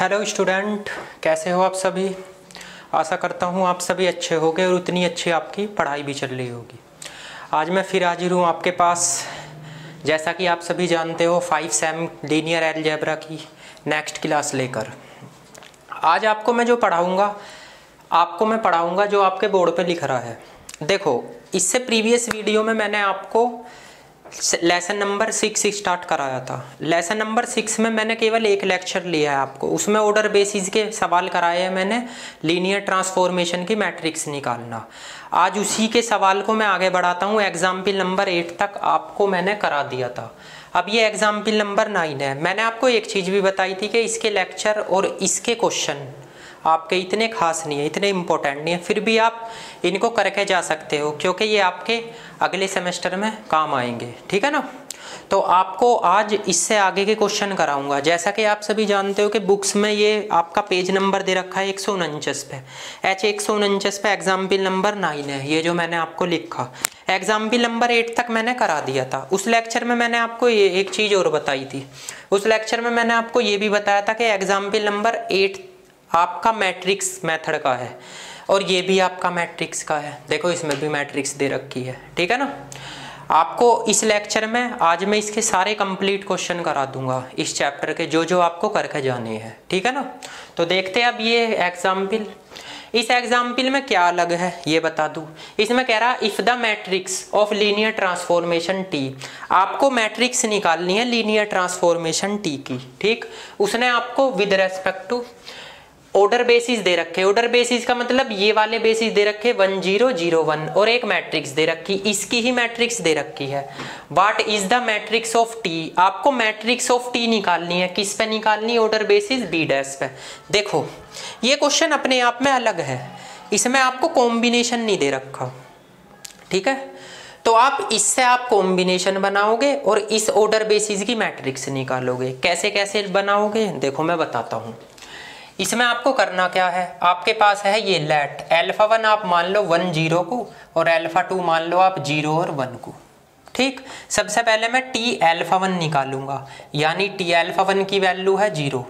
Hello student, कैसे हो आप सभी। आशा करता हूँ आप सभी अच्छे होंगे और उतनी अच्छी आपकी पढ़ाई भी चल रही होगी। आज मैं फिर हाजिर हूँ आपके पास, जैसा कि आप सभी जानते हो 5 सेम लीनियर अलजेब्रा की नेक्स्ट क्लास लेकर। आज आपको मैं पढ़ाऊँगा जो आपके बोर्ड पे लिख रहा है। देखो, इससे प्रीवियस वीडियो में मैंने आपको लेसन नंबर 6 स्टार्ट कराया था। लेसन नंबर 6 में मैंने केवल एक लेक्चर लिया है आपको, उसमें ऑर्डर बेसिस के सवाल कराए हैं मैंने, लीनियर ट्रांसफॉर्मेशन की मैट्रिक्स निकालना। आज उसी के सवाल को मैं आगे बढ़ाता हूँ। एग्जाम्पल नंबर 8 तक आपको मैंने करा दिया था। अब ये एग्जाम्पल नंबर 9 है। मैंने आपको एक चीज़ भी बताई थी कि इसके लेक्चर और इसके क्वेश्चन आपके इतने खास नहीं है, इतने इम्पोर्टेंट नहीं है, फिर भी आप इनको करके जा सकते हो क्योंकि ये आपके अगले सेमेस्टर में काम आएंगे। ठीक है ना। तो आपको आज इससे आगे के क्वेश्चन कराऊंगा। जैसा कि आप सभी जानते हो कि बुक्स में ये आपका पेज नंबर दे रखा है 149 पे, H149 पे एग्जाम्पल नंबर 9 है, ये जो मैंने आपको लिखा। एग्जाम्पल नंबर 8 तक मैंने करा दिया था। उस लेक्चर में मैंने आपको ये एक चीज़ और बताई थी। उस लेक्चर में मैंने आपको ये भी बताया था कि एग्जाम्पल नंबर 8 आपका मैट्रिक्स मेथड का है और ये भी आपका मैट्रिक्स का है। देखो, इसमें भी मैट्रिक्स दे रखी है। ठीक है ना। आपको इस लेक्चर में आज मैं इसके सारे कंप्लीट क्वेश्चन करा दूंगा, इस चैप्टर के जो आपको करके जाने हैं। ठीक है ना। तो देखते हैं अब ये एग्जाम्पल। इस एग्जाम्पल में क्या अलग है ये बता दूं। इसमें कह रहा if the matrix of linear transformation T, आपको मैट्रिक्स निकालनी है लीनियर ट्रांसफॉर्मेशन टी की। ठीक, उसने आपको with respect to order basis दे रखे। ऑर्डर बेसिस का मतलब ये वाले बेसिस दे रखे 1 0 0 1 और एक मैट्रिक्स दे रखी, इसकी ही मैट्रिक्स दे रखी है। What is the matrix of T, आपको मैट्रिक्स ऑफ टी निकालनी है। किस पे निकालनी है? ऑर्डर बेसिस बी डैश पे। देखो, ये क्वेश्चन अपने आप में अलग है, इसमें आपको कॉम्बिनेशन नहीं दे रखा। ठीक है, तो आप इससे आप कॉम्बिनेशन बनाओगे और इस ऑर्डर बेसिस की मैट्रिक्स निकालोगे। कैसे कैसे बनाओगे देखो मैं बताता हूँ। इसमें आपको करना क्या है, आपके पास है ये लेट अल्फा 1 आप मान लो 1 0 को और अल्फा 2 मान लो आप 0 और 1 को। ठीक, सबसे पहले मैं टी अल्फा 1 निकालूंगा, यानी टी अल्फा 1 की वैल्यू है 0।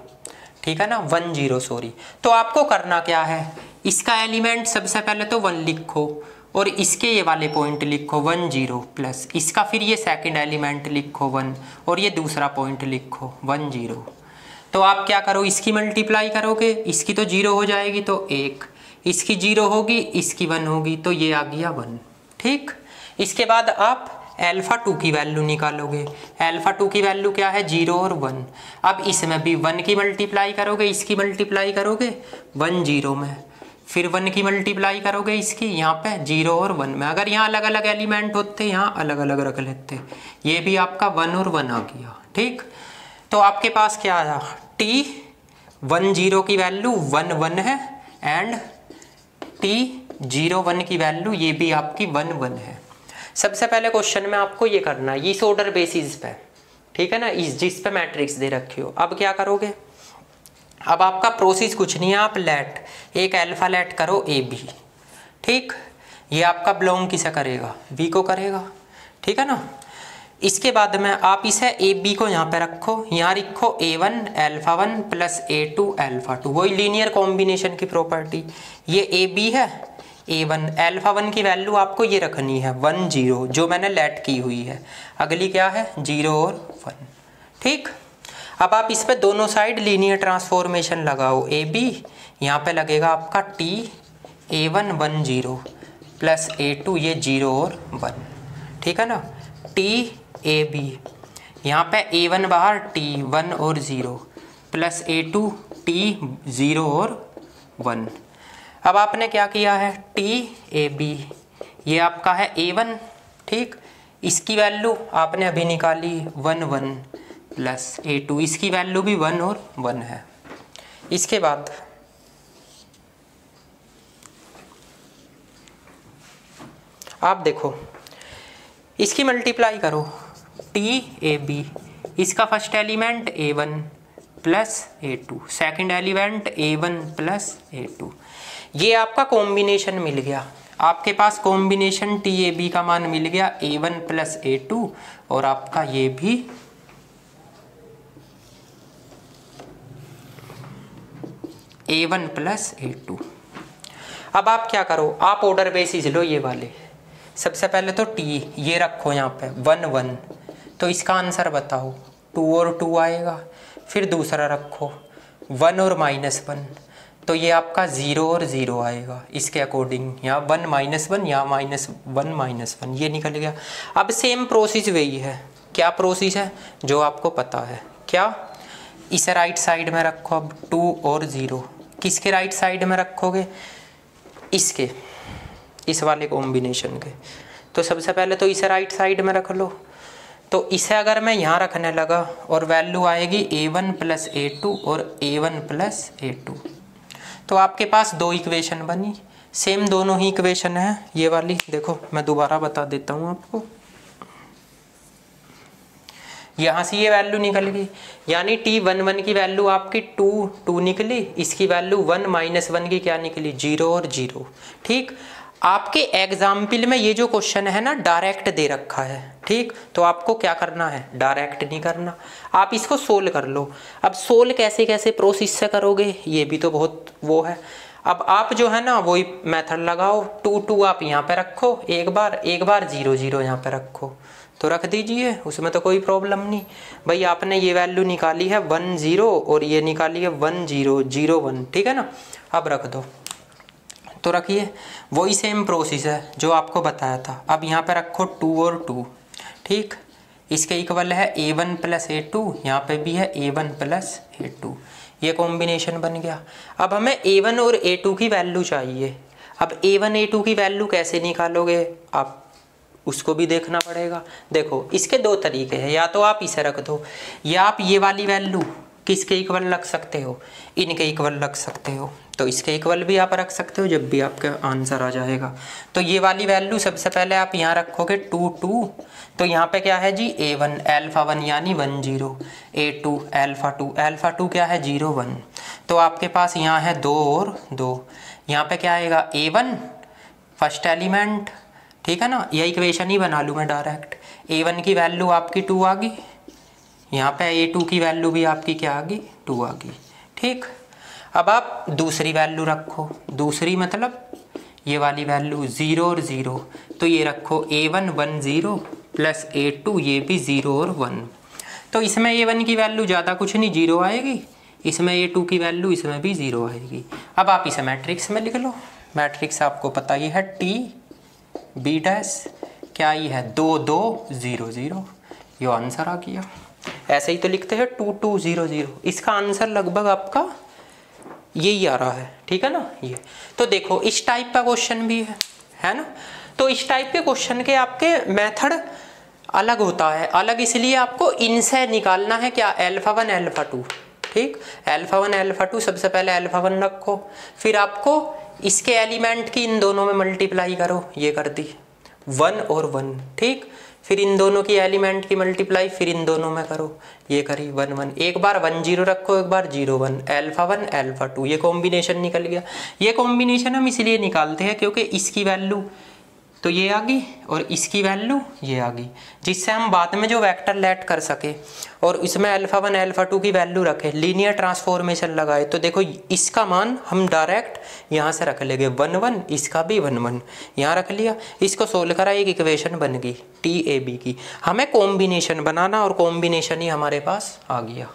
ठीक है ना, 1 0 सॉरी। तो आपको करना क्या है, इसका एलिमेंट सबसे पहले तो 1 लिखो और इसके ये वाले पॉइंट लिखो 1 0 प्लस इसका फिर ये सेकंड एलिमेंट लिखो 1 और ये दूसरा पॉइंट लिखो 1 0। तो आप क्या करो, इसकी मल्टीप्लाई करोगे, इसकी तो 0 हो जाएगी तो 1, इसकी 0 होगी, इसकी 1 होगी तो ये आ गया 1। ठीक, इसके बाद आप अल्फा 2 की वैल्यू निकालोगे। अल्फा 2 की वैल्यू क्या है? 0 और 1। अब इसमें भी 1 की मल्टीप्लाई करोगे, इसकी मल्टीप्लाई करोगे 1 0 में, फिर 1 की मल्टीप्लाई करोगे इसकी यहाँ पे 0 और 1 में। अगर यहाँ अलग अलग एलिमेंट होते यहाँ अलग अलग रख लेते, ये भी आपका 1 और 1 आ गया। ठीक, तो आपके पास क्या आया, टी 1 0 की वैल्यू 1 1 है एंड टी 0 1 की वैल्यू ये भी आपकी 1 1 है। सबसे पहले क्वेश्चन में आपको ये करना है इस ऑर्डर बेसिस पे। ठीक है ना, इस जिस पे मैट्रिक्स दे रखी हो। अब क्या करोगे, अब आपका प्रोसेस कुछ नहीं है, आप लेट एक अल्फा लेट करो ए बी। ठीक, ये आपका बिलोंग किसे करेगा? बी को करेगा। ठीक है ना। इसके बाद में आप इसे ए बी को यहाँ पे रखो, यहाँ लिखो A1 alpha 1 plus A2 alpha 2, वही लीनियर कॉम्बिनेशन की प्रॉपर्टी। ये ए बी है, A1 अल्फा 1 की वैल्यू आपको ये रखनी है 1 0 जो मैंने लेट की हुई है, अगली क्या है 0 और 1। ठीक, अब आप इस पे दोनों साइड लीनियर ट्रांसफॉर्मेशन लगाओ। ए बी यहाँ पे लगेगा आपका टी A1 1 0 प्लस A2 ये 0 और 1। ठीक है ना, टी ए बी यहाँ पे A1 बाहर टी 1 और 0 प्लस A2 टी 0 और 1। अब आपने क्या किया है, टी ए बी ये आपका है A1। ठीक, इसकी वैल्यू आपने अभी निकाली 1 1 प्लस A2, इसकी वैल्यू भी 1 और 1 है। इसके बाद आप देखो, इसकी मल्टीप्लाई करो, टी ए बी इसका first element A1 plus A2, second element A1 plus A2, ये आपका कॉम्बिनेशन मिल गया। आपके पास कॉम्बिनेशन टी ए बी का मान मिल गया A1 प्लस A2 और आपका ये भी A1 प्लस A2। अब आप क्या करो, आप ऑर्डर बेसिस लो ये वाले। सबसे पहले तो T ये रखो यहाँ पे 1 1, तो इसका आंसर बताओ 2 और 2 आएगा। फिर दूसरा रखो 1 और -1, तो ये आपका 0 और 0 आएगा इसके अकॉर्डिंग। यहाँ 1 -1, यहाँ -1 -1, ये निकल गया। अब सेम प्रोसेस वही है। क्या प्रोसेस है जो आपको पता है, क्या? इसे राइट साइड में रखो। अब 2 और 0 किसके राइट साइड में रखोगे? इसके, इस वाले कॉम्बिनेशन के। तो सबसे पहले तो इसे राइट साइड में रख लो। तो इसे अगर मैं यहाँ रखने लगा और वैल्यू आएगी A1 प्लस A2 और A1 प्लस A2, तो आपके पास दो इक्वेशन बनी। सेम दोनों ही इक्वेशन है ये वाली। देखो मैं दोबारा बता देता हूँ आपको। यहाँ से ये वैल्यू निकल गई, यानी T11 की वैल्यू आपकी 2 2 निकली, इसकी वैल्यू 1 -1 की क्या निकली? 0 और 0। ठीक, आपके एग्जाम्पल में ये जो क्वेश्चन है ना डायरेक्ट दे रखा है। ठीक, तो आपको क्या करना है? डायरेक्ट नहीं करना, आप इसको सोल्व कर लो। अब सोल्व कैसे कैसे प्रोसेस से करोगे ये भी तो बहुत वो है। अब आप जो है ना वही मेथड लगाओ। 2 2 आप यहाँ पे रखो एक बार 0 0 यहाँ पे रखो, तो रख दीजिए, उसमें तो कोई प्रॉब्लम नहीं। भाई आपने ये वैल्यू निकाली है 1 0 और ये निकाली है 1 0 0 1, ठीक है ना? अब रख दो, तो रखिए। वही सेम प्रोसेस है जो आपको बताया था। अब यहाँ पे रखो 2 और 2, ठीक, इसके इक्वल है A1 प्लस A2, यहाँ पे भी है A1 प्लस A2, ये कॉम्बिनेशन बन गया। अब हमें A1 और A2 की वैल्यू चाहिए। अब A1 A2 की वैल्यू कैसे निकालोगे आप, उसको भी देखना पड़ेगा। देखो इसके दो तरीके हैं, या तो आप इसे रख दो, या आप ये वाली वैल्यू किसके इक्वल रख सकते हो? इनके इक्वल रख सकते हो। तो इसके इक्वल भी आप रख सकते हो जब भी आपका आंसर आ जाएगा। तो ये वाली वैल्यू सबसे पहले आप यहाँ रखोगे 2 2, तो यहाँ पे क्या है जी? A1 अल्फा 1 यानी 1 0, A2 अल्फा 2 क्या है? 0 1। तो आपके पास यहाँ है 2 और 2, यहाँ पे क्या आएगा? A1 फर्स्ट एलिमेंट, ठीक है ना? यह इक्वेशन ही बना लूँ मैं डायरेक्ट। A1 की वैल्यू आपकी 2 आ गई, यहाँ पे A2 की वैल्यू भी आपकी क्या आ गई? 2 आ गई। ठीक, अब आप दूसरी वैल्यू रखो। दूसरी मतलब ये वाली वैल्यू 0 और 0, तो ये रखो A1 1 0 प्लस A2 ये भी 0 और 1। तो इसमें A1 की वैल्यू ज़्यादा कुछ नहीं 0 आएगी, इसमें A2 की वैल्यू इसमें भी 0 आएगी। अब आप इसे मैट्रिक्स में लिख लो। मैट्रिक्स आपको पता ही है T B डैश क्या ही है? 2 2 0 0, ये आंसर आ गया। ऐसे ही तो लिखते हैं 2 2 0 0, इसका आंसर लगभग आपका यही आ रहा है, ठीक है ना? ये तो देखो इस टाइप का क्वेश्चन भी है ना? तो इस टाइप के क्वेश्चन के आपके मेथड अलग होता है। अलग इसलिए आपको इनसे निकालना है क्या? अल्फा 1 अल्फा 2, ठीक, अल्फा 1 अल्फा 2। सबसे पहले अल्फा 1 रखो, फिर आपको इसके एलिमेंट की इन दोनों में मल्टीप्लाई करो, ये कर दी 1 और 1, ठीक, फिर इन दोनों की एलिमेंट की मल्टीप्लाई फिर इन दोनों में करो, ये करी 1 1। एक बार 1 0 रखो, एक बार 0 1, अल्फा 1 अल्फा 2, ये कॉम्बिनेशन निकल गया। ये कॉम्बिनेशन हम इसलिए निकालते हैं क्योंकि इसकी वैल्यू तो ये आ गई और इसकी वैल्यू ये आ गई, जिससे हम बाद में जो वेक्टर लेट कर सके और इसमें अल्फा 1 अल्फा 2 की वैल्यू रखे, लीनियर ट्रांसफॉर्मेशन लगाए। तो देखो इसका मान हम डायरेक्ट यहाँ से रख लेंगे 1 1, इसका भी 1 1 यहाँ रख लिया। इसको सोल्व करा, एक इक्वेशन बन गई TAB की। हमें कॉम्बिनेशन बनाना और कॉम्बिनेशन ही हमारे पास आ गया,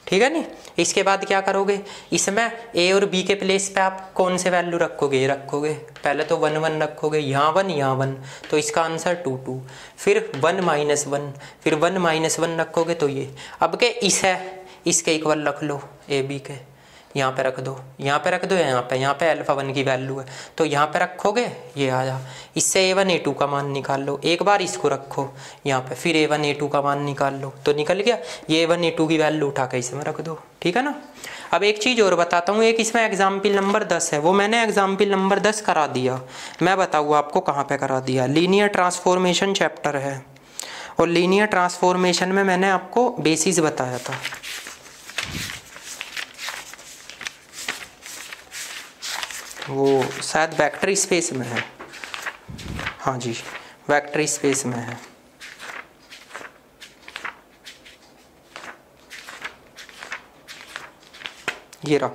ठीक है नी? इसके बाद क्या करोगे? इसमें A और B के प्लेस पे आप कौन से वैल्यू रखोगे? ये रखोगे, पहले तो 1 1 रखोगे, यहाँ 1 यहाँ 1, तो इसका आंसर 2 2, फिर 1 -1, फिर 1 -1 रखोगे तो ये। अब के इस है, इसके इक्वल रख लो AB के, यहाँ पे रख दो, यहाँ पे रख दो, यहाँ पे अल्फा 1 की वैल्यू है तो यहाँ पे रखोगे, ये आया। इससे A1 A2 का मान निकाल लो, एक बार इसको रखो यहाँ पे, फिर A1 A2 का मान निकाल लो, तो निकल गया। ये A1 A2 की वैल्यू उठा के इसमें रख दो, ठीक है ना? अब एक चीज़ और बताता हूँ, एक इसमें एग्जाम्पल नंबर 10 है, वो मैंने एग्जाम्पल नंबर 10 करा दिया। मैं बताऊँ आपको कहाँ पर करा दिया। लीनियर ट्रांसफॉर्मेशन चैप्टर है, और लीनियर ट्रांसफॉर्मेशन में मैंने आपको बेसिस बताया था। वो शायद वेक्टर स्पेस में है, हाँ जी वेक्टर स्पेस में है। ये रहा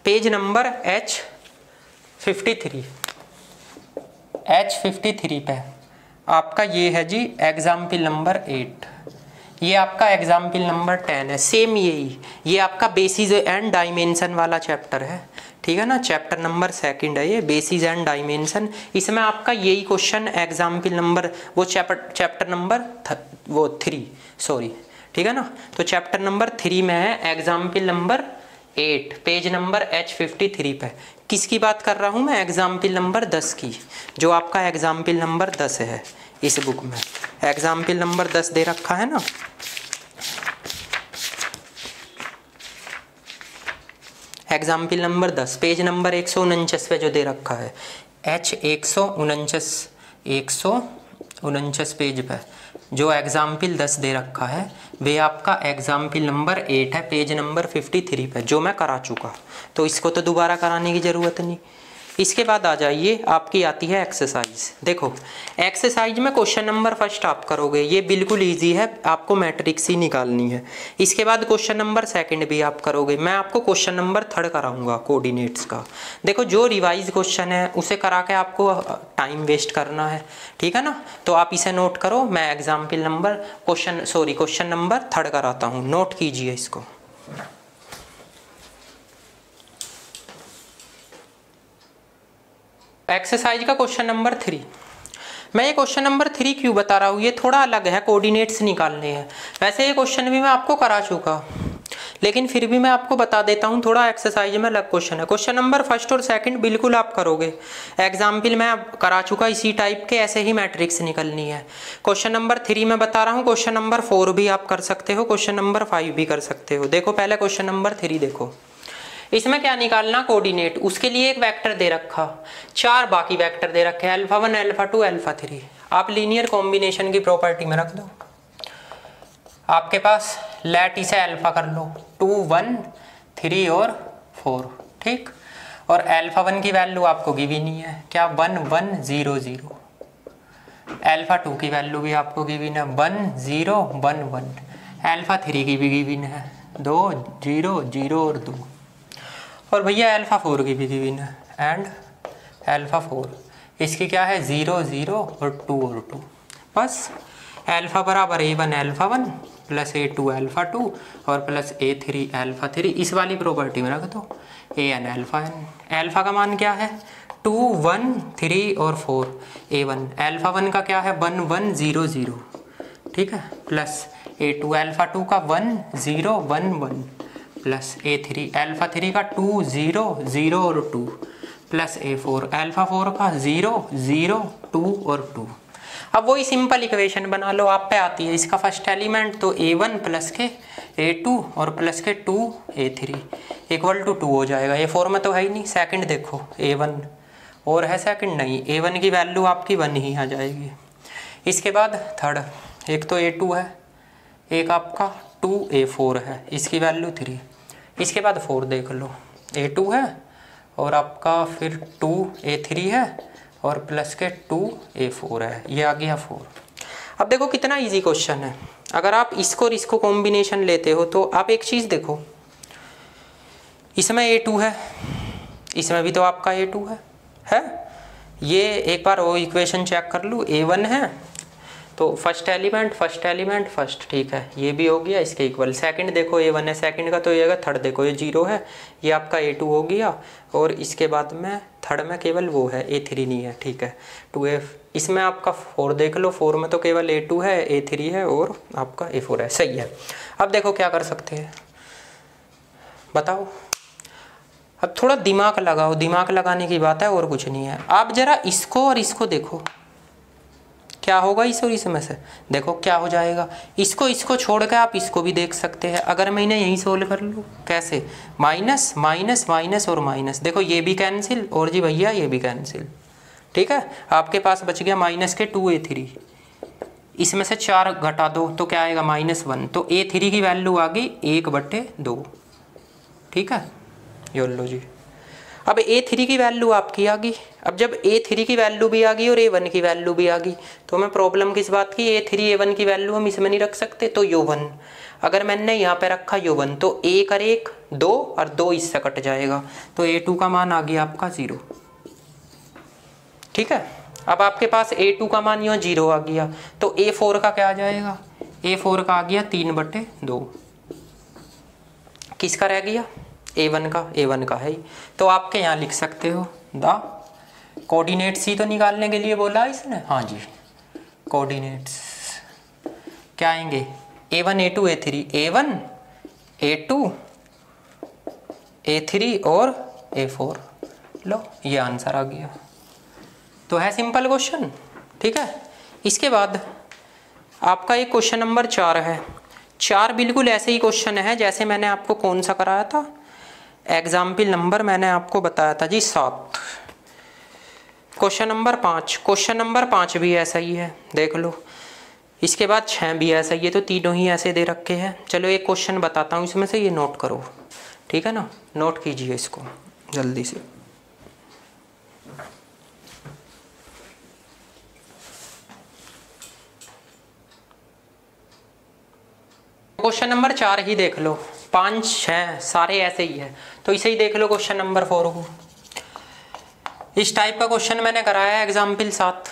पेज नंबर H53 पे आपका ये है जी एग्जाम्पल नंबर 8, ये आपका एग्जाम्पल नंबर 10 है। सेम यही, ये आपका बेसिस एंड डायमेंशन वाला चैप्टर है, ठीक है ना। चैप्टर नंबर 2 है ये, बेसिस एंड डायमेंशन। इसमें आपका यही क्वेश्चन एग्जाम्पल नंबर वो चैप्टर नंबर 3 सॉरी, ठीक है ना। तो चैप्टर नंबर 3 में है example number 8, page number H53 पे। किसकी बात कर रहा हूँ मैं? एग्जाम्पल नंबर 10 की, जो आपका एग्जाम्पल नंबर 10 है इस बुक में। एग्जाम्पल नंबर 10 दे रखा है ना। एग्जाम्पल नंबर 10 पेज नंबर 149 पे जो दे रखा है, H149 पेज पे जो एग्जाम्पल 10 दे रखा है, वे आपका एग्जाम्पल नंबर 8 है, पेज नंबर 53 पे, जो मैं करा चुका। तो इसको तो दोबारा कराने की ज़रूरत नहीं। इसके बाद आ जाइए, आपकी आती है एक्सरसाइज। देखो एक्सरसाइज में क्वेश्चन नंबर फर्स्ट आप करोगे, ये बिल्कुल इजी है, आपको मैट्रिक्स ही निकालनी है। इसके बाद क्वेश्चन नंबर सेकंड भी आप करोगे, मैं आपको क्वेश्चन नंबर 3 कराऊंगा कोऑर्डिनेट्स का। देखो जो रिवाइज क्वेश्चन है उसे करा के आपको टाइम वेस्ट करना है, ठीक है ना। तो आप इसे नोट करो, मैं एग्जाम्पल नंबर क्वेश्चन नंबर 3 कराता हूँ, नोट कीजिए इसको। एक्सरसाइज का क्वेश्चन नंबर 3। मैं ये क्वेश्चन नंबर 3 क्यों बता रहा हूँ, ये थोड़ा अलग है, कोऑर्डिनेट्स निकालने हैं। वैसे ये क्वेश्चन भी मैं आपको करा चुका, लेकिन फिर भी मैं आपको बता देता हूँ, थोड़ा एक्सरसाइज में अलग क्वेश्चन है। क्वेश्चन नंबर फर्स्ट और सेकंड बिल्कुल आप करोगे, एग्जाम्पल मैं करा चुका इसी टाइप के, ऐसे ही मैट्रिक्स निकलनी है। क्वेश्चन नंबर 3 मैं बता रहा हूँ, क्वेश्चन नंबर 4 भी आप कर सकते हो, क्वेश्चन नंबर 5 भी कर सकते हो। देखो पहले क्वेश्चन नंबर 3 देखो, इसमें क्या निकालना कोऑर्डिनेट, उसके लिए एक वेक्टर दे रखा, 4 बाकी वेक्टर दे रखे, α1 α2 α3। आप लीनियर कॉम्बिनेशन की प्रॉपर्टी में रख दो, आपके पास लेट इसे अल्फा कर लो, 2 1 3 और 4, ठीक। और α1 की वैल्यू आपको गिवी नहीं है, क्या 1 1 0 0। α2 की वैल्यू भी आपको गिवन है 1 0 1 1। α3 की भी गिवन है 2 0 0 और 2। और भैया α4 की भी गिवन है, एंड α4 इसकी क्या है 0 0 और 2 और 2। बस अल्फा बराबर A1 α1 प्लस A2 α2 और प्लस A3 α3, इस वाली प्रॉपर्टी में रख दो AN αN। अल्फा का मान क्या है 2 1 3 और 4। A1 α1 का क्या है 1 1 0 0, ठीक है, प्लस A2 α2 का 1 0 1 1 प्लस A3 α3 का 2 0 0 और 2 प्लस A4 α4 का 0 0 2 और 2। अब वही सिंपल इक्वेशन बना लो, आप पे आती है। इसका फर्स्ट एलिमेंट तो A1 प्लस के A2 और प्लस के 2 A3 इक्वल टू 2 हो जाएगा। A4 में तो है ही नहीं। सेकंड देखो A1 और है, सेकंड नहीं, A1 की वैल्यू आपकी 1 ही आ जाएगी। इसके बाद थर्ड, एक तो A2 है, एक आपका 2 A4 है, इसकी वैल्यू 3। इसके बाद 4 देख लो, A2 है और आपका फिर 2 A3 है और प्लस के 2 A4 है, ये आ गया 4। अब देखो कितना इजी क्वेश्चन है। अगर आप इसको और इसको कॉम्बिनेशन लेते हो तो आप एक चीज़ देखो, इसमें A2 है, इसमें भी तो आपका A2 है? ये एक बार वो इक्वेशन चेक कर लूँ, A1 है तो फर्स्ट एलिमेंट फर्स्ट, ठीक है, ये भी हो गया इसके इक्वल। सेकंड देखो A1 है, सेकंड का तो ये है, थर्ड देखो ये 0 है, ये आपका A2 हो गया। और इसके बाद में थर्ड में केवल वो है, A3 नहीं है, ठीक है, 2F। इसमें आपका 4 देख लो, 4 में तो केवल A2 है, A3 है और आपका A4 है, सही है। अब देखो क्या कर सकते हैं, बताओ। अब थोड़ा दिमाग लगाओ, दिमाग लगाने की बात है और कुछ नहीं है। आप जरा इसको और इसको देखो, क्या होगा इस और इसमें से, देखो क्या हो जाएगा। इसको छोड़ के आप इसको भी देख सकते हैं। अगर मैं इन्हें यहीं सोल्व कर लूँ, कैसे, माइनस माइनस माइनस और माइनस, देखो ये भी कैंसिल और जी भैया ये भी कैंसिल, ठीक है। आपके पास बच गया माइनस के 2 A3, इसमें से 4 घटा दो तो क्या आएगा -1, तो A3 की वैल्यू आ गई 1/2, ठीक है, ये लो जी। अब A3 की वैल्यू आपकी आ गई। अब जब A3 की वैल्यू भी आ गई और A1 की वैल्यू भी आ गई तो हमें प्रॉब्लम किस बात की, A3 A1 की वैल्यू हम इसमें नहीं रख सकते, तो U1 अगर मैंने यहाँ पे रखा U1 तो 1 और 1 2 और 2 इससे कट जाएगा, तो A2 का मान आ गया आपका 0। ठीक है, अब आपके पास A2 का मान यूँ 0 आ गया, तो A4 का क्या आ जाएगा, A4 का आ गया 3/2। किसका रह गया, A1 का, A1 का है ही, तो आपके यहाँ लिख सकते हो द कोऑर्डिनेट्स ही तो निकालने के लिए बोला इसने, हाँ जी कोऑर्डिनेट्स क्या आएंगे, A1 A2 A3, A1 A2 A3 और A4। लो ये आंसर आ गया। तो है सिंपल क्वेश्चन। ठीक है, इसके बाद आपका एक क्वेश्चन नंबर 4 है। 4 बिल्कुल ऐसे ही क्वेश्चन है जैसे मैंने आपको कौन सा कराया था, एग्जाम्पल नंबर मैंने आपको बताया था जी 7। क्वेश्चन नंबर 5, क्वेश्चन नंबर 5 भी ऐसा ही है, देख लो। इसके बाद 6 भी ऐसा ही है, तो तीनों ही ऐसे दे रखे हैं। चलो एक क्वेश्चन बताता हूँ इसमें से, ये नोट करो, ठीक है ना, नोट कीजिए इसको जल्दी से। क्वेश्चन नंबर 4 ही देख लो, 5 6 सारे ऐसे ही है, तो इसे ही देख लो क्वेश्चन नंबर 4 को। इस टाइप का क्वेश्चन मैंने कराया है एग्जाम्पल 7,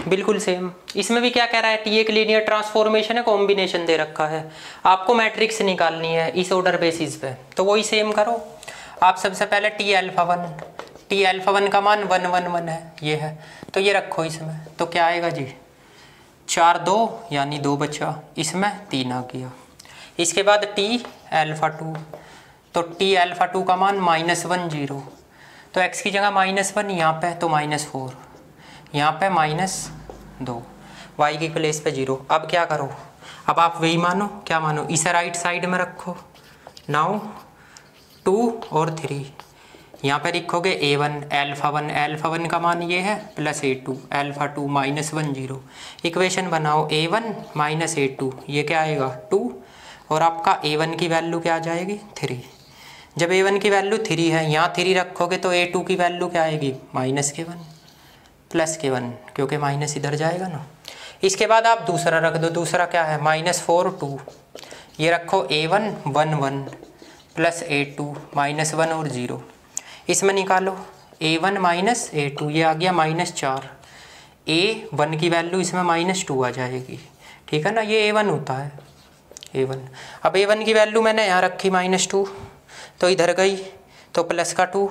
बिल्कुल सेम। इसमें भी क्या कह रहा है, टी एक लीनियर ट्रांसफॉर्मेशन है, कॉम्बिनेशन दे रखा है, आपको मैट्रिक्स निकालनी है इस ऑर्डर बेसिस पे, तो वही सेम करो आप। सबसे पहले टी अल्फा 1 का मान 1 1 1 है, ये है, तो ये रखो इसमें, तो क्या आएगा जी 4 2 यानी 2 बचा, इसमें 3 आ गया। इसके बाद टी अल्फा 2, तो टी अल्फा 2 का मान -1 0, तो x की जगह -1 यहाँ पे, तो -4 यहाँ पे -2, y की प्लेस पे 0। अब क्या करो, अब आप वही मानो, क्या मानो, इसे राइट साइड में रखो। नाउ 2 और 3 यहाँ पे लिखोगे A1 अल्फा 1 का मान ये है, प्लस A2 अल्फा 2 -1 0। इक्वेशन बनाओ A1 -A2, ये क्या आएगा 2, और आपका A1 की वैल्यू क्या आ जाएगी 3। जब A1 की वैल्यू 3 है, यहाँ 3 रखोगे तो A2 की वैल्यू क्या आएगी -K1 प्लस K1, क्योंकि माइनस इधर जाएगा ना। इसके बाद आप दूसरा रख दो, दूसरा क्या है -4 2, ये रखो A1 1 1 प्लस A2 -1 और 0, इसमें निकालो A1 -A2, ये आ गया -4, A1 की वैल्यू इसमें -2 आ जाएगी, ठीक है ना, ये A1 होता है A1। अब A1 की वैल्यू मैंने यहाँ रखी -2, तो इधर गई तो प्लस का 2,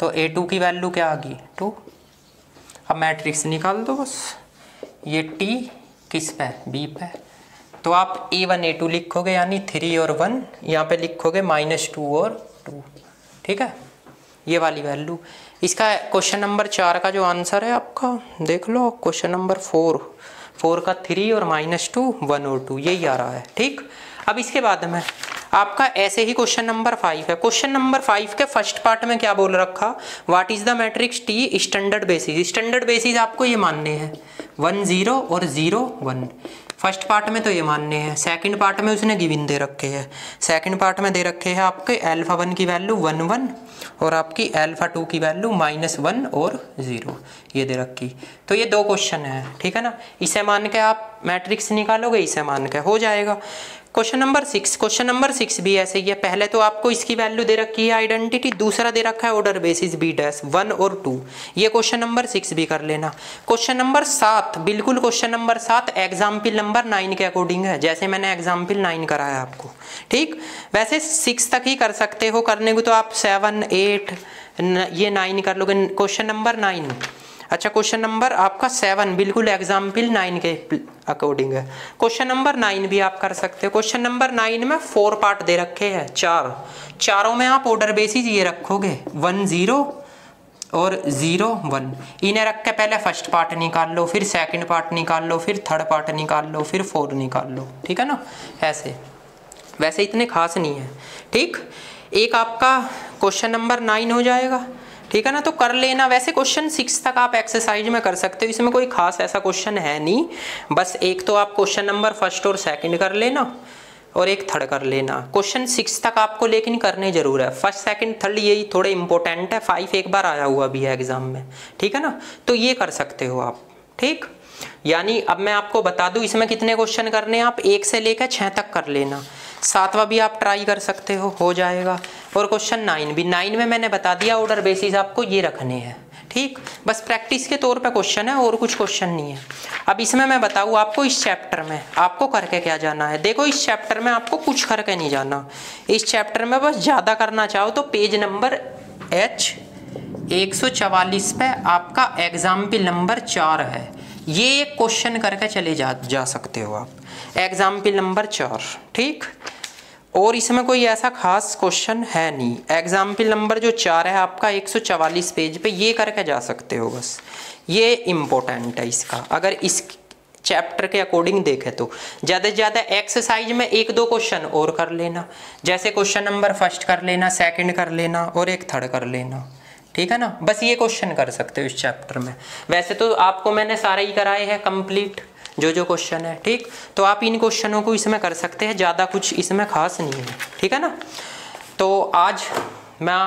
तो A2 की वैल्यू क्या आ गई 2। अब मैट्रिक्स निकाल दो बस, ये T किस पे, B पे, तो आप A1 A2 लिखोगे यानी 3 और 1, यहाँ पे लिखोगे -2 और 2, ठीक है, ये वाली वैल्यू। इसका क्वेश्चन नंबर 4 का जो आंसर है आपका, देख लो क्वेश्चन नंबर 4 का 3 और -2 1 और 2 यही आ रहा है, ठीक। अब इसके बाद में आपका ऐसे ही क्वेश्चन नंबर 5 है। क्वेश्चन नंबर 5 के फर्स्ट पार्ट में क्या बोल रखा, what is the matrix T standard basis. Standard basis आपको ये मानने हैं 1 0 और 0 1, फर्स्ट पार्ट में तो ये मानने हैं। सेकंड पार्ट में उसने गिवन दे रखे हैं, सेकंड पार्ट में दे रखे हैं आपके अल्फा 1 की वैल्यू 1 1 और आपकी अल्फा 2 की वैल्यू -1 और 0, ये दे रखी। तो ये 2 क्वेश्चन है, ठीक है ना, इसे मान के आप मैट्रिक्स निकालोगे, इसे मान के हो जाएगा। क्वेश्चन नंबर 6 भी ऐसे ही है। पहले तो आपको इसकी वैल्यू दे रखी है आइडेंटिटी, दूसरा दे रखा है ऑर्डर बेसिस B डैश 1 और 2, ये क्वेश्चन नंबर 6 भी कर लेना। क्वेश्चन नंबर 7 बिल्कुल क्वेश्चन नंबर 7 एग्जाम्पल नंबर 9 के अकॉर्डिंग है, जैसे मैंने एग्जाम्पल 9 कराया आपको, ठीक। वैसे 6 तक ही कर सकते हो, करने को तो आप 7 8 ये 9 कर लोगे। क्वेश्चन नंबर 9, अच्छा क्वेश्चन नंबर आपका 7 बिल्कुल एग्जाम्पल 9 के अकॉर्डिंग है। क्वेश्चन नंबर 9 भी आप कर सकते हो। क्वेश्चन नंबर 9 में 4 पार्ट दे रखे हैं, 4, चारों में आप ऑर्डर बेसिस ये रखोगे 1 0 और 0 1, इन्हें रख के पहले फर्स्ट पार्ट निकाल लो, फिर सेकंड पार्ट निकाल लो, फिर थर्ड पार्ट निकाल लो, फिर 4 निकाल लो, ठीक है ना, ऐसे। वैसे इतने खास नहीं है, ठीक। एक आपका क्वेश्चन नंबर 9 हो जाएगा, ठीक है ना, तो कर लेना। वैसे क्वेश्चन 6 तक आप एक्सरसाइज में कर सकते हो, इसमें कोई खास ऐसा क्वेश्चन है नहीं, बस एक तो आप क्वेश्चन नंबर फर्स्ट और सेकंड कर लेना, और एक थर्ड कर लेना। क्वेश्चन 6 तक आपको लेकिन करने जरूर है, फर्स्ट सेकंड थर्ड यही थोड़े इंपॉर्टेंट है, 5 एक बार आया हुआ भी है एग्जाम में, ठीक है ना। तो ये कर सकते हो आप, ठीक। यानी अब मैं आपको बता दूं इसमें कितने क्वेश्चन करने हैं, आप 1 से लेकर 6 तक कर लेना, 7वां भी आप ट्राई कर सकते हो जाएगा। और क्वेश्चन 9 भी, 9 में मैंने बता दिया ऑर्डर बेसिस आपको ये रखने हैं, ठीक। बस प्रैक्टिस के तौर पे क्वेश्चन है और कुछ क्वेश्चन नहीं है। अब इसमें मैं बताऊँ आपको इस चैप्टर में आपको करके क्या जाना है। देखो इस चैप्टर में आपको कुछ करके नहीं जाना, इस चैप्टर में बस ज़्यादा करना चाहो तो पेज नंबर H 144 पे आपका एग्जाम्पल नंबर 4 है, ये एक क्वेश्चन करके चले जा सकते हो आप, एग्जाम्पल नंबर 4, ठीक। और इसमें कोई ऐसा खास क्वेश्चन है नहीं, एग्जाम्पल नंबर जो 4 है आपका 144 पेज पे, ये करके जा सकते हो बस, ये इम्पोर्टेंट है इसका। अगर इस चैप्टर के अकॉर्डिंग देखें तो ज़्यादा से ज़्यादा एक्सरसाइज में 1-2 क्वेश्चन और कर लेना, जैसे क्वेश्चन नंबर फर्स्ट कर लेना, सेकंड कर लेना और एक थर्ड कर लेना, ठीक है ना। बस ये क्वेश्चन कर सकते हो इस चैप्टर में। वैसे तो आपको मैंने सारे ही कराए हैं कंप्लीट, जो क्वेश्चन है, ठीक। तो आप इन क्वेश्चनों को इसमें कर सकते हैं, ज़्यादा कुछ इसमें खास नहीं है, ठीक है ना। तो आज मैं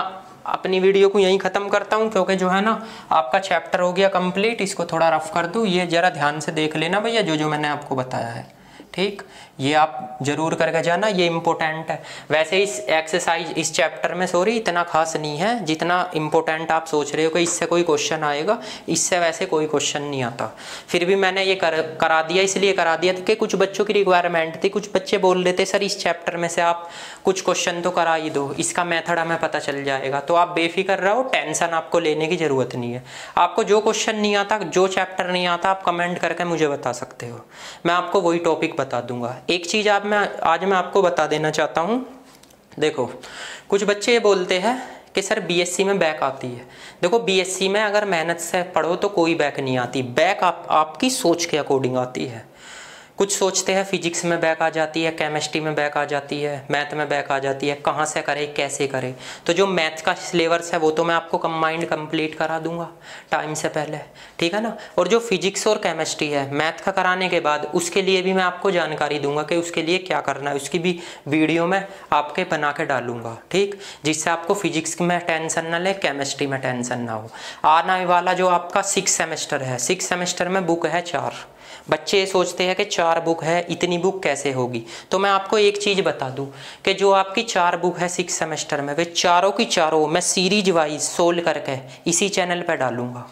अपनी वीडियो को यहीं ख़त्म करता हूँ, क्योंकि जो है ना आपका चैप्टर हो गया कंप्लीट। इसको थोड़ा रफ कर दूँ, ये ज़रा ध्यान से देख लेना भैया जो मैंने आपको बताया है, ठीक। ये आप जरूर करके जाना, ये इम्पोर्टेंट है। वैसे इस एक्सरसाइज इस चैप्टर में सॉरी इतना खास नहीं है जितना इम्पोर्टेंट आप सोच रहे हो कि इससे कोई क्वेश्चन आएगा, इससे वैसे कोई क्वेश्चन नहीं आता। फिर भी मैंने ये करा दिया, इसलिए करा दिया कि कुछ बच्चों की रिक्वायरमेंट थी, कुछ बच्चे बोल रहे थे सर इस चैप्टर में से आप कुछ क्वेश्चन तो करा ही दो, इसका मेथड हमें पता चल जाएगा। तो आप बेफिक्र रहो, टेंशन आपको लेने की ज़रूरत नहीं है। आपको जो क्वेश्चन नहीं आता, जो चैप्टर नहीं आता, आप कमेंट करके मुझे बता सकते हो, मैं आपको वही टॉपिक बता दूंगा। एक चीज़ आज मैं आपको बता देना चाहता हूँ, देखो कुछ बच्चे ये बोलते हैं कि सर बीएससी में बैक आती है। देखो बीएससी में अगर मेहनत से पढ़ो तो कोई बैक नहीं आती, बैक आपकी सोच के अकॉर्डिंग आती है। कुछ सोचते हैं फिजिक्स में बैक आ जाती है, केमिस्ट्री में बैक आ जाती है, मैथ में बैक आ जाती है, कहाँ से करें कैसे करें। तो जो मैथ का सिलेबस है वो तो मैं आपको कंबाइंड कंप्लीट करा दूंगा टाइम से पहले, ठीक है ना। और जो फिजिक्स और केमिस्ट्री है मैथ का कराने के बाद उसके लिए भी मैं आपको जानकारी दूंगा कि उसके लिए क्या करना है, उसकी भी वीडियो में आपके बना के डालूंगा, ठीक। जिससे आपको फिजिक्स में टेंशन ना ले, केमिस्ट्री में टेंशन ना हो। आने वाला जो आपका 6 सेमेस्टर है, 6 सेमेस्टर में बुक है 4। बच्चे ये सोचते हैं कि 4 बुक है, इतनी बुक कैसे होगी। तो मैं आपको एक चीज़ बता दूं कि जो आपकी 4 बुक है 6 सेमेस्टर में, वे चारों की चारों मैं सीरीज वाइज सोल्व करके इसी चैनल पर डालूंगा,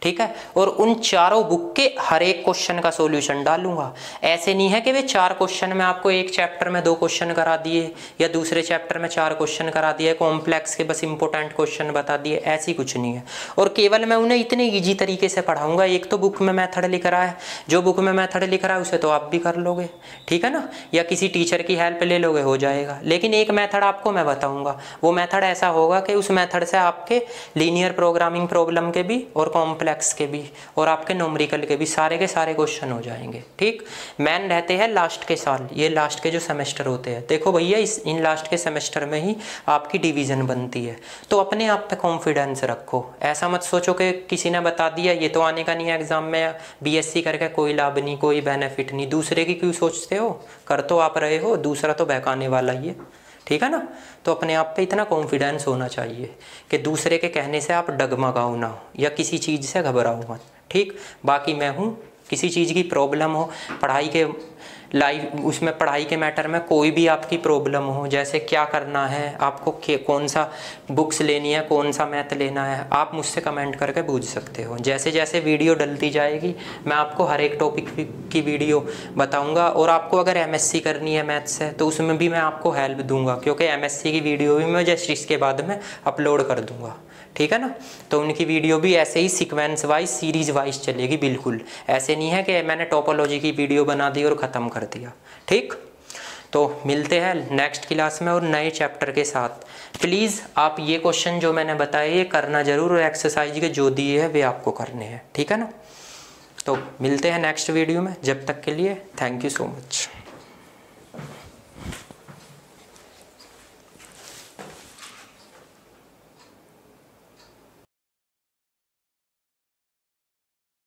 ठीक है। और उन चारों बुक के हर एक क्वेश्चन का सॉल्यूशन डालूंगा। ऐसे नहीं है कि वे 4 क्वेश्चन में आपको एक चैप्टर में 2 क्वेश्चन करा दिए या दूसरे चैप्टर में 4 क्वेश्चन करा दिए, कॉम्प्लेक्स के बस इंपॉर्टेंट क्वेश्चन बता दिए, ऐसी कुछ नहीं है। और केवल मैं उन्हें इतने ईजी तरीके से पढ़ाऊंगा। एक तो बुक में मेथड लिख रहा है, जो बुक में मेथड लिख रहा है उसे तो आप भी कर लोगे, ठीक है ना, या किसी टीचर की हेल्प ले लोगे, हो जाएगा। लेकिन एक मेथड आपको मैं बताऊँगा, वो मेथड ऐसा होगा कि उस मेथड से आपके लीनियर प्रोग्रामिंग प्रॉब्लम के भी और कॉम्प्लेक्स के भी और आपके न्यूमेरिकल के भी सारे के सारे क्वेश्चन हो जाएंगे, ठीक। मेन रहते हैं लास्ट के साल, ये लास्ट के जो सेमेस्टर होते हैं। देखो भैया इन लास्ट के सेमेस्टर में ही आपकी डिवीजन बनती है। तो अपने आप पे कॉन्फिडेंस रखो, ऐसा मत सोचो कि किसी ने बता दिया ये तो आने का नहीं है एग्जाम में, बीएससी करके कोई लाभ नहीं, कोई बेनिफिट नहीं। दूसरे की क्यों सोचते हो, कर तो आप रहे हो, दूसरा तो बहकाने वाला ही है, ठीक है ना। तो अपने आप पे इतना कॉन्फिडेंस होना चाहिए कि दूसरे के कहने से आप डगमगाओ ना या किसी चीज़ से घबराओ मत, ठीक। बाकी मैं हूँ, किसी चीज़ की प्रॉब्लम हो, पढ़ाई के लाइफ उसमें पढ़ाई के मैटर में कोई भी आपकी प्रॉब्लम हो, जैसे क्या करना है आपको, कौन सा बुक्स लेनी है, कौन सा मैथ लेना है, आप मुझसे कमेंट करके पूछ सकते हो। जैसे जैसे वीडियो डलती जाएगी मैं आपको हर एक टॉपिक की वीडियो बताऊंगा। और आपको अगर एमएससी करनी है मैथ से तो उसमें भी मैं आपको हेल्प दूंगा, क्योंकि एमएससी की वीडियो भी मैं जस्ट इसके बाद में अपलोड कर दूंगा, ठीक है ना। तो उनकी वीडियो भी ऐसे ही सीक्वेंस वाइज सीरीज वाइज चलेगी, बिल्कुल ऐसे नहीं है कि मैंने टोपोलॉजी की वीडियो बना दी और ख़त्म कर दिया, ठीक। तो मिलते हैं नेक्स्ट क्लास में और नए चैप्टर के साथ। प्लीज़ आप ये क्वेश्चन जो मैंने बताए ये करना ज़रूर, और एक्सरसाइज के जो दिए हैं वे आपको करने हैं, ठीक है ना। तो मिलते हैं नेक्स्ट वीडियो में, जब तक के लिए थैंक यू सो मच।